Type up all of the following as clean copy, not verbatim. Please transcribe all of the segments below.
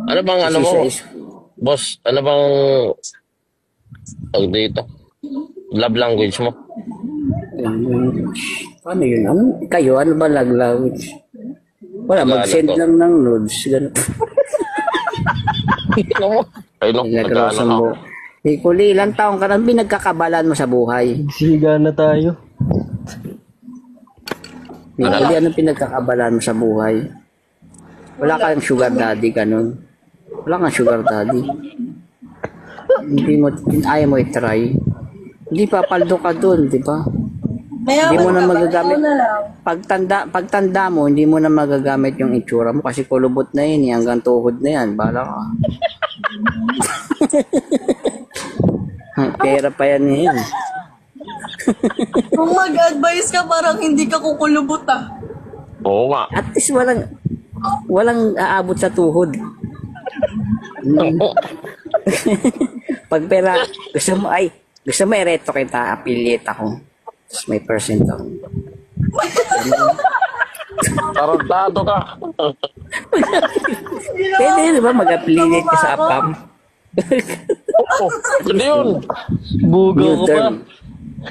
Ano bang ano Kasi mo? sa Boss, ano bang tawag dito? Love language mo? language. Paano yun? Kayo, ano ba love language? Wala, Tagalog mag-send ko. lang ng nudes. Ganun. Ano mo? Ay no, nagkaano Nag-rosang na ako. mo. Kuli, ilang taong ka nang pinagkakabalan mo sa buhay? Siga na tayo. Ano na? Kuli, anong pinagkakabalan mo sa buhay? Wala kang sugar daddy, ganun. Wala kang sugar daddy. Hindi mo, ayaw mo i-try. Hindi papaldo ka dun, di ba? Hindi mo Mayaman na ka ba? magagamit. Ikaw na lang. Pagtanda mo, hindi mo na magagamit yung itsura mo kasi kulubot na yun, hanggang tuhod na yan. Bala ka. Pera pa yan yun. Kung mag-advise ka, parang hindi ka kukulubot ah. Oo nga. At least walang aabot sa tuhod. Pag pera, gusto mo ereto kita, affiliate ako. Tapos may percent ako. Tarantado ka. Pwede, di ba mag-affiliate ka sa APAM? Oo, hindi yun. Bugaw New ko pa. term.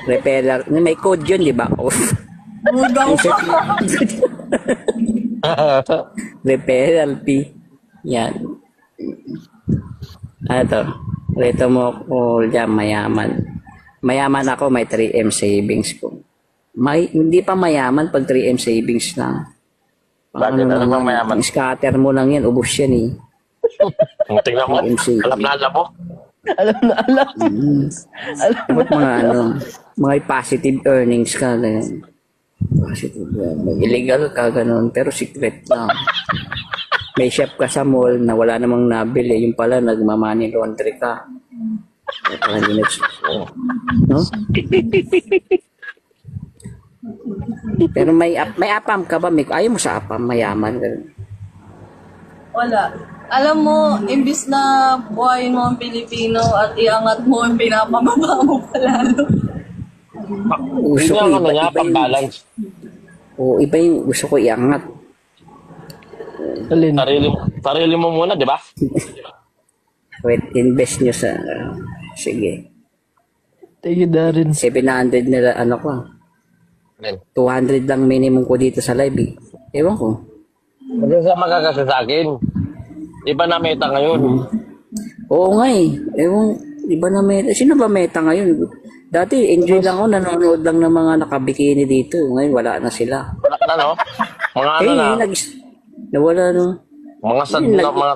Repeller. May code yun, di ba? Bugaw ka. Referral fee. Yan. Ano? Rito mo ko dyan, mayaman. Mayaman ako, may 3M savings ko. Hindi pa mayaman pag 3M savings lang. Bakit? Ano bang mayaman? Scatter mo lang yan, ubos yan eh. Tingnan mo. 3M savings. Alam na alam mo. Alam na alam. Dapat mga mga positive earnings ka. Ganyan. Positive. Illegal ka, ganun. Pero secret lang. May shop ka sa mall na wala namang nabili. Yung pala, nagmamoney laundry ka. Kaya hindi no? Pero may apam ka ba? Ayaw mo sa apam, mayaman. Ganun. Wala. Alam mo, imbis na buhayin mo ang Pilipino at iangat mo ang pinapamaba mo palalo. Hindi Gusto ko ang ano niya, pag-balance. iba yung gusto ko iangat. Alin? Sarili mo muna, di ba? Wait, invest nyo sa, sige. Thank you, Darren. 700 nila, ano ko, Alin? 200 lang minimum ko dito sa live eh. Ewan ko. Kasi sa magkakasa sa akin. Iba na meta ngayon. Oo nga eh. Ewan, iba na meta. Sino ba meta ngayon? Dati, enjoy lang ako, nanonood lang ng mga nakabikini dito. Ngayon, wala na sila. Wala na, no? Mga ano na, Nawala no. mga sad na, mga